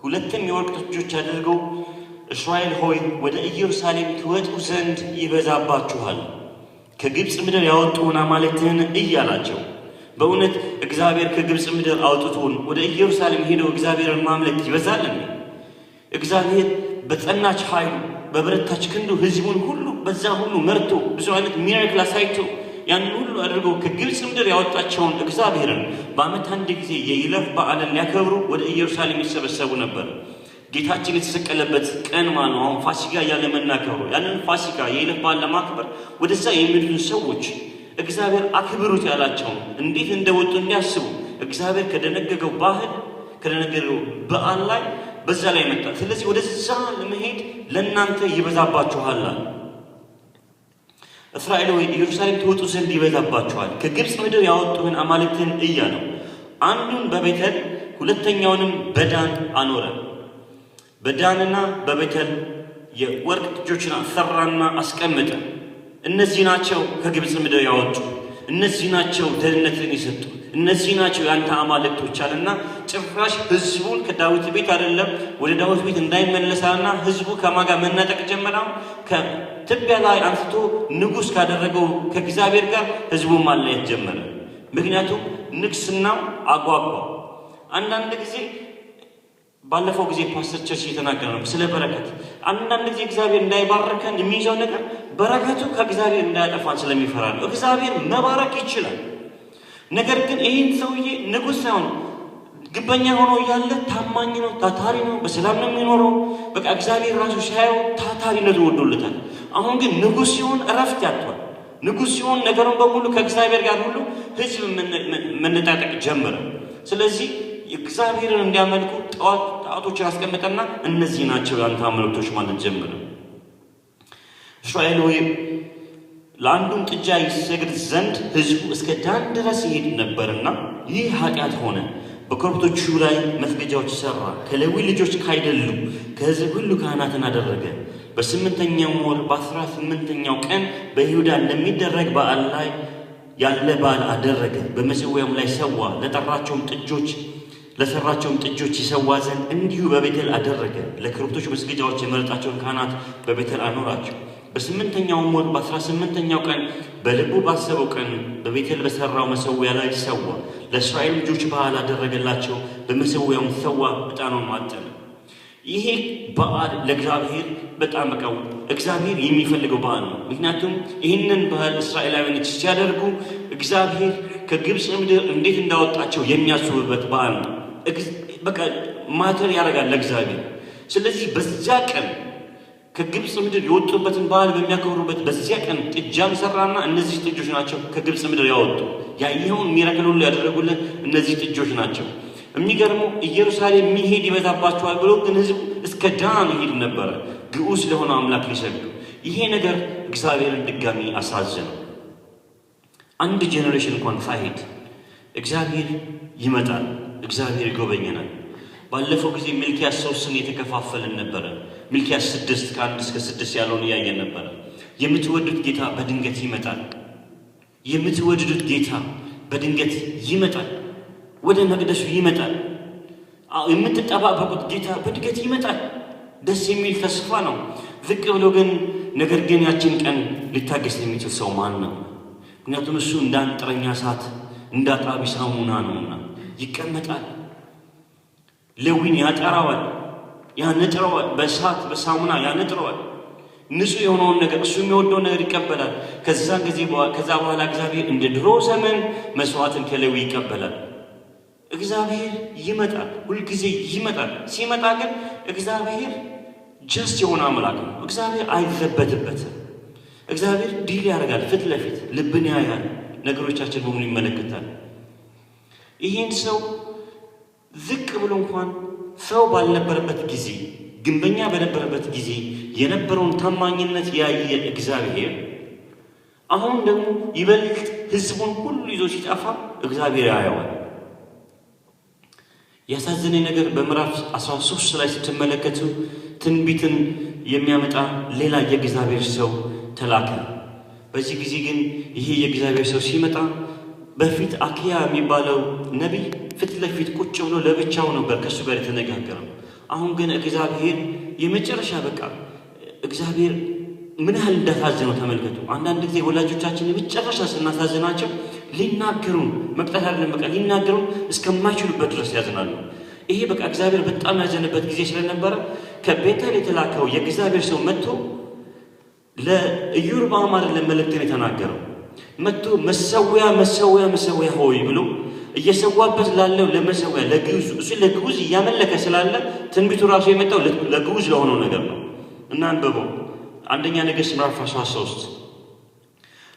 ሁለትም የወርቅ ጥጆች አድርገው እስራኤል ሆይ ወደ ኢየሩሳሌም ትወጡ ዘንድ ይበዛባችኋል፣ ከግብፅ ምድር ያወጡን አማልክትህን እያላቸው። በእውነት እግዚአብሔር ከግብፅ ምድር አውጥቶን ወደ ኢየሩሳሌም ሄደው እግዚአብሔርን ማምለክ ይበዛልን? እግዚአብሔር በጸናች ኃይሉ በበረታች ክንዱ ህዝቡን ሁሉ በዛ ሁሉ መርቶ ብዙ አይነት ሚራክል አሳይቶ ያን ሁሉ አድርገው ከግብፅ ምድር ያወጣቸውን እግዚአብሔርን በዓመት አንድ ጊዜ የይለፍ በዓልን ሊያከብሩ ወደ ኢየሩሳሌም ይሰበሰቡ ነበር። ጌታችን የተሰቀለበት ቀን ማለት ነው። አሁን ፋሲካ እያለ መናከሩ ያንን ፋሲካ የይለፍ በዓል ለማክበር ወደዛ የሚሄዱ ሰዎች እግዚአብሔር አክብሩት ያላቸውን እንዴት እንደወጡ እንዲያስቡ እግዚአብሔር ከደነገገው ባህል ከደነገገው በዓል ላይ በዛ ላይ መጣ። ስለዚህ ወደዛ ለመሄድ ለእናንተ ይበዛባችኋል። እስራኤል ሆይ ኢየሩሳሌም ትወጡ ዘንድ ይበዛባችኋል፣ ከግብፅ ምድር ያወጡህን አማልክትን እያለው አንዱን በቤተል ሁለተኛውንም በዳን አኖረ። በዳንና በቤተል የወርቅ ጥጆችን ሰራና አስቀመጠ። እነዚህ ናቸው ከግብፅ ምድር ያወጡ፣ እነዚህ ናቸው ደህንነትን የሰጡ፣ እነዚህ ናቸው ያንተ አማልክቶች አለና ጭራሽ ህዝቡን ከዳዊት ቤት አይደለም ወደ ዳዊት ቤት እንዳይመለሳልና ህዝቡ ከማጋ መናጠቅ ጀመረ። ከትቢያ ላይ አንስቶ ንጉስ ካደረገው ከእግዚአብሔር ጋር ህዝቡ ማለየት ጀመረ። ምክንያቱም ንግስናው አጓጓ። አንዳንድ ጊዜ ባለፈው ጊዜ ፓስተር ቸርች እየተናገረ ነው ስለ በረከት። አንዳንድ ጊዜ እግዚአብሔር እንዳይባርከን የሚይዘው ነገር በረከቱ ከእግዚአብሔር እንዳያጠፋን ስለሚፈራ ነው። እግዚአብሔር መባረክ ይችላል። ነገር ግን ይህን ሰውዬ ንጉስ ሳይሆን ግበኛ ሆኖ እያለ ታማኝ ነው፣ ታታሪ ነው፣ በሰላም ነው የሚኖረው። በቃ እግዚአብሔር ራሱ ሲያየው ታታሪነቱ ወዶለታል። አሁን ግን ንጉስ ሲሆን እረፍት ያጥቷል። ንጉስ ሲሆን ነገሩን በሙሉ ከእግዚአብሔር ጋር ሁሉ ህዝብ መነጣጠቅ ጀመረ። ስለዚህ እግዚአብሔርን እንዲያመልኩ ጣዖቶችን አስቀመጠና እነዚህ ናቸው ያንተ አማልክቶች ማለት ጀመረ። እስራኤል ሆይ ለአንዱም ጥጃ ይሰግድ ዘንድ ህዝቡ እስከ ዳን ድረስ ይሄድ ነበርና ይህ ኃጢአት ሆነ። በኮረብቶቹ ላይ መስገጃዎች ሰራ። ከሌዊ ልጆች ካይደሉ ከህዝብ ሁሉ ካህናትን አደረገ። በ8ኛው ወር በ18ኛው ቀን በይሁዳ እንደሚደረግ በዓል ላይ ያለ በዓል አደረገ። በመሠዊያውም ላይ ሰዋ። ለሰራቸውም ጥጆች ይሰዋ ዘንድ እንዲሁ በቤተል አደረገ። ለኮረብቶች መስገጃዎች የመረጣቸውን ካህናት በቤተል አኖራቸው። በ8ኛው ወር በ18ኛው ቀን በልቡ ባሰበው ቀን በቤተል በሰራው መሠዊያ ላይ ሰዋ። ለእስራኤል ልጆች በዓል አደረገላቸው። በመሠዊያውም ሰዋ፣ ዕጣኑን ማጠነ። ይሄ በዓል ለእግዚአብሔር በጣም በቃው እግዚአብሔር የሚፈልገው በዓል ነው። ምክንያቱም ይህንን በዓል እስራኤላውያኖች ሲያደርጉ እግዚአብሔር ከግብፅ ምድር እንዴት እንዳወጣቸው የሚያስቡበት በዓል ነው። በቃ ማተር ያደርጋል ለእግዚአብሔር። ስለዚህ በዚያ ቀን ከግብፅ ምድር የወጡበትን በዓል በሚያከብሩበት በዚያ ቀን ጥጃን ሰራና እነዚህ ጥጆች ናቸው ከግብፅ ምድር ያወጡ። ያየኸውን ሚራክል ሁሉ ያደረጉልን እነዚህ ጥጆች ናቸው። የሚገርመው ኢየሩሳሌም የሚሄድ ይበዛባቸዋል ብሎ ግን ህዝቡ እስከ ዳን ይሄድ ነበረ ግዑዝ ለሆነ አምላክ ሊሰግዱ። ይሄ ነገር እግዚአብሔርን ድጋሚ አሳዘነው። አንድ ጄኔሬሽን እንኳን ሳይሄድ እግዚአብሔር ይመጣል፣ እግዚአብሔር ይጎበኘናል። ባለፈው ጊዜ ሚልክያስ 3ን የተከፋፈልን ነበረ። ሚልክያስ 6 ከ1 እስከ 6 ያለውን እያየን ነበረ። የምትወዱት ጌታ በድንገት ይመጣል። የምትወዱት ጌታ በድንገት ይመጣል። ወደ መቅደሱ ይመጣል። የምትጠባበቁት ጌታ በድንገት ይመጣል። ደስ የሚል ተስፋ ነው። ዝቅ ብሎ ግን ነገር ግን ያችን ቀን ሊታገስ የሚችል ሰው ማን ነው? ምክንያቱም እሱ እንዳንጥረኛ እሳት እንዳጣቢ ሳሙና ነውና ይቀመጣል። ሌዊን ያጠራዋል፣ ያነጥረዋል። በእሳት በሳሙና ያነጥረዋል። ንጹህ የሆነውን ነገር እሱ የሚወደውን ነገር ይቀበላል። ከዛ በኋላ እግዚአብሔር እንደ ድሮ ዘመን መስዋዕትን ከሌዊ ይቀበላል። እግዚአብሔር ይመጣል፣ ሁልጊዜ ይመጣል። ሲመጣ ግን እግዚአብሔር ጀስት የሆነ አምላክ ነው። እግዚአብሔር አይዘበትበትም። እግዚአብሔር ዲል ያደርጋል። ፊት ለፊት ልብን ያያል፣ ነገሮቻችን በሙሉ ይመለከታል። ይህን ሰው ዝቅ ብሎ እንኳን ሰው ባልነበረበት ጊዜ፣ ግንበኛ በነበረበት ጊዜ የነበረውን ታማኝነት ያየ እግዚአብሔር አሁን ደግሞ ይበልጥ ሕዝቡን ሁሉ ይዞ ሲጠፋ እግዚአብሔር ያየዋል። ያሳዘነኝ ነገር በምዕራፍ 13 ላይ ስትመለከቱ ትንቢትን የሚያመጣ ሌላ የእግዚአብሔር ሰው ተላከ። በዚህ ጊዜ ግን ይሄ የእግዚአብሔር ሰው ሲመጣ በፊት አኪያ የሚባለው ነቢይ ፊት ለፊት ቁጭ ብሎ ለብቻው ነበር ከእሱ ጋር የተነጋገረው። አሁን ግን እግዚአብሔር የመጨረሻ በቃ እግዚአብሔር ምን ያህል እንዳሳዘነው ተመልከቱ። አንዳንድ ጊዜ ወላጆቻችን የመጨረሻ ስናሳዝናቸው ሊናገሩን መቅጣት አይደለም በቃ ሊናገሩን እስከማይችሉበት ድረስ ያዝናሉ። ይሄ በቃ እግዚአብሔር በጣም ያዘነበት ጊዜ ስለነበረ ከቤተል የተላከው የእግዚአብሔር ሰው መጥቶ ለኢዮርብዓም አይደለም መልእክትን የተናገረው። መጥቶ መሰዊያ ሆይ ብሎ እየሰዋበት ላለው ለመሰዊያ ለግዑዝ እሱ ለግዑዝ እያመለከ ስላለ ትንቢቱ ራሱ የመጣው ለግዑዝ ለሆነው ነገር ነው። እና አንብበው አንደኛ ነገሥት ምዕራፍ 13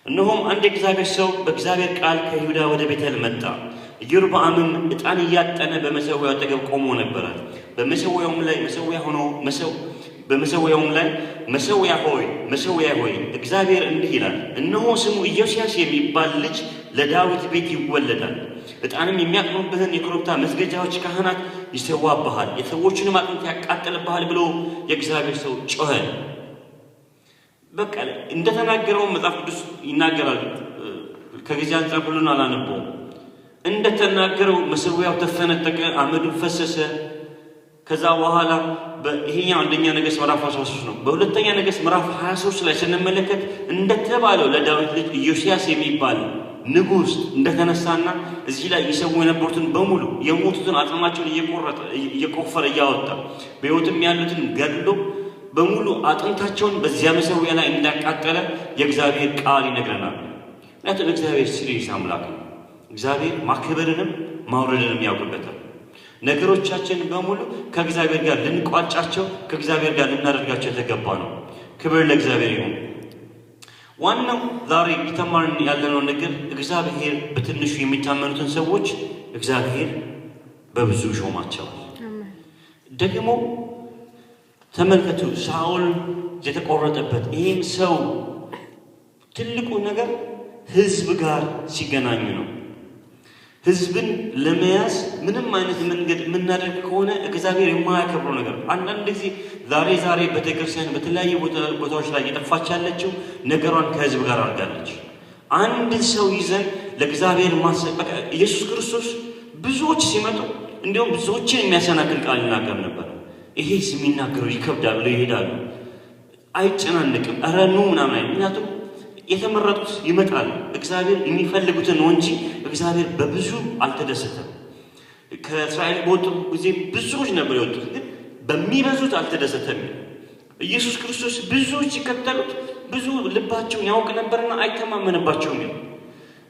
እነሆም አንድ የእግዚአብሔር ሰው በእግዚአብሔር ቃል ከይሁዳ ወደ ቤተል መጣ። ኢዮርብዓምም ዕጣን እያጠነ በመሰዊያው አጠገብ ቆሞ ነበረ። በመሰዊያውም ላይ መሰዊያ ሆይ እግዚአብሔር እንዲህ ይላል፣ እነሆ ስሙ ኢዮስያስ የሚባል ልጅ ለዳዊት ቤት ይወለዳል። ዕጣንም የሚያጥኑብህን የኮረብታ መስገጃዎች ካህናት ይሰዋብሃል፣ የሰዎችንም አጥንት ያቃጥልብሃል ብሎ የእግዚአብሔር ሰው ጮኸ። በቃ እንደተናገረው መጽሐፍ ቅዱስ ይናገራል። ከጊዜ አንጻር ሁሉን አላነበውም። እንደተናገረው መሰዊያው ተፈነጠቀ፣ አመዱ ፈሰሰ። ከዛ በኋላ ይሄኛው አንደኛ ነገሥት ምዕራፍ 13 ነው። በሁለተኛ ነገሥት ምዕራፍ 23 ላይ ስንመለከት እንደተባለው ለዳዊት ልጅ ኢዮስያስ የሚባል ንጉሥ እንደተነሳና እዚህ ላይ ይሰው የነበሩትን በሙሉ የሞቱትን አጽማቸውን እየቆፈረ እያወጣ በሕይወትም ያሉትን ገድሎ በሙሉ አጥንታቸውን በዚያ መሰዊያ ላይ እንዳቃጠለ የእግዚአብሔር ቃል ይነግረናል። ምክንያቱም እግዚአብሔር ሲሪየስ አምላክ ነው። እግዚአብሔር ማክበርንም ማውረድንም ያውቅበታል። ነገሮቻችን በሙሉ ከእግዚአብሔር ጋር ልንቋጫቸው፣ ከእግዚአብሔር ጋር ልናደርጋቸው የተገባ ነው። ክብር ለእግዚአብሔር ይሁን። ዋናው ዛሬ እየተማርን ያለነው ነገር እግዚአብሔር በትንሹ የሚታመኑትን ሰዎች እግዚአብሔር በብዙ ሾማቸዋል። ደግሞ ተመልከቱ፣ ሳኦል የተቆረጠበት ይህም ሰው ትልቁ ነገር ሕዝብ ጋር ሲገናኙ ነው። ሕዝብን ለመያዝ ምንም አይነት መንገድ የምናደርግ ከሆነ እግዚአብሔር የማያከብረው ነገር። አንዳንድ ጊዜ ዛሬ ቤተክርስቲያን በተለያዩ ቦታዎች ላይ እየጠፋች ያለችው ነገሯን ከሕዝብ ጋር አድርጋለች። አንድ ሰው ይዘን ለእግዚአብሔር ማሰበቅ ኢየሱስ ክርስቶስ ብዙዎች ሲመጡ እንዲሁም ብዙዎችን የሚያሰናክል ቃል ይናገር ነበር። ይሄ የሚናገረው ይከብዳል ብለው ይሄዳሉ። አይጨናንቅም። ኧረ ኑ ምናምን። ምክንያቱም የተመረጡት ይመጣሉ። እግዚአብሔር የሚፈልጉትን ነው እንጂ እግዚአብሔር በብዙ አልተደሰተም። ከእስራኤል በወጡ ጊዜ ብዙዎች ነበር የወጡት፣ ግን በሚበዙት አልተደሰተም። ኢየሱስ ክርስቶስ ብዙዎች ሲከተሉት ብዙ ልባቸውን ያውቅ ነበርና አይተማመንባቸውም።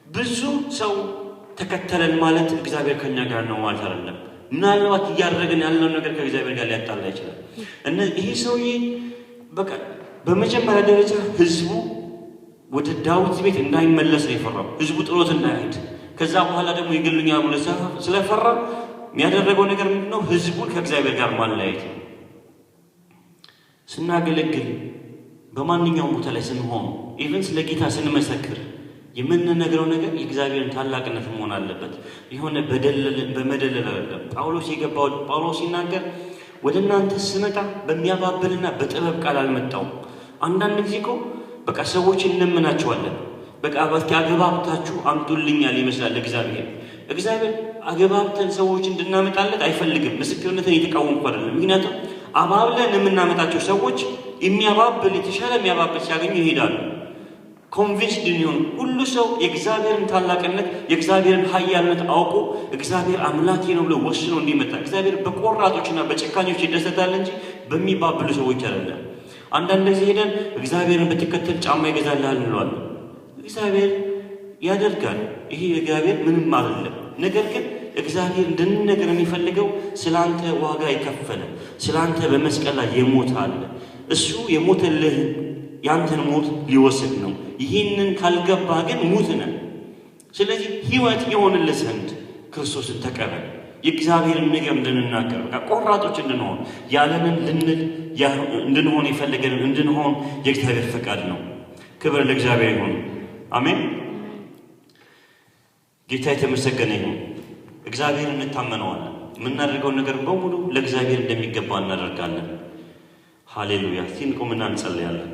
ብዙ ሰው ተከተለን ማለት እግዚአብሔር ከኛ ጋር ነው ማለት አይደለም። ምናልባት እያደረግን ያለው ነገር ከእግዚአብሔር ጋር ሊያጣላ ይችላል። ይሄ ሰውዬ በቃ በመጀመሪያ ደረጃ ህዝቡ ወደ ዳዊት ቤት እንዳይመለስ ነው የፈራው። ህዝቡ ጥሎት እንዳይሄድ፣ ከዛ በኋላ ደግሞ ይገሉኛል ብሎ ስለፈራ የሚያደረገው ነገር ምንድነው? ህዝቡን ከእግዚአብሔር ጋር ማለያየት ነው። ስናገለግል በማንኛውም ቦታ ላይ ስንሆን ኢቨን ስለ ጌታ ስንመሰክር የምንነግረው ነገር የእግዚአብሔርን ታላቅነት መሆን አለበት። የሆነ በመደለል አይደለም። ጳውሎስ ሲናገር ወደ እናንተ ስመጣ በሚያባብልና በጥበብ ቃል አልመጣውም። አንዳንድ ጊዜ እኮ በቃ ሰዎችን እንለምናቸዋለን። በቃ አገባብታችሁ አምጡልኛል ይመስላል እግዚአብሔር አገባብተን ሰዎች እንድናመጣለት አይፈልግም። ምስክርነትን እየተቃወምኩ አይደለም። ምክንያቱም አባብለን የምናመጣቸው ሰዎች የተሻለ የሚያባብል ሲያገኙ ይሄዳሉ። ኮንቪንስድ እንዲሆኑ ሁሉ ሰው የእግዚአብሔርን ታላቅነት የእግዚአብሔርን ኃያልነት አውቆ እግዚአብሔር አምላኬ ነው ብሎ ወስኖ እንዲመጣ። እግዚአብሔር በቆራጦችና በጨካኞች ይደሰታል እንጂ በሚባብሉ ሰዎች አይደለም። አንዳንድ ጊዜ ሄደን እግዚአብሔርን ብትከተል ጫማ ይገዛልሃል እንለዋለን። እግዚአብሔር ያደርጋል። ይሄ እግዚአብሔር ምንም አይደለም። ነገር ግን እግዚአብሔር እንድንነግር የሚፈልገው ስላንተ ዋጋ የከፈለ ስላንተ በመስቀል ላይ የሞተ አለ። እሱ የሞተልህ ያንተን ሞት ሊወስድ ነው። ይህንን ካልገባ ግን ሙት ነህ። ስለዚህ ሕይወት ይሆንልህ ዘንድ ክርስቶስን ተቀበል። የእግዚአብሔርን ነገር እንድንናገር ቆራጦች እንድንሆን ያለንን እንድንሆን የፈለገንን እንድንሆን የእግዚአብሔር ፈቃድ ነው። ክብር ለእግዚአብሔር ይሁን። አሜን። ጌታ የተመሰገነ ይሁን። እግዚአብሔርን እንታመነዋለን። የምናደርገውን ነገር በሙሉ ለእግዚአብሔር እንደሚገባ እናደርጋለን። ሃሌሉያ። ሲንቁምና እንጸልያለን።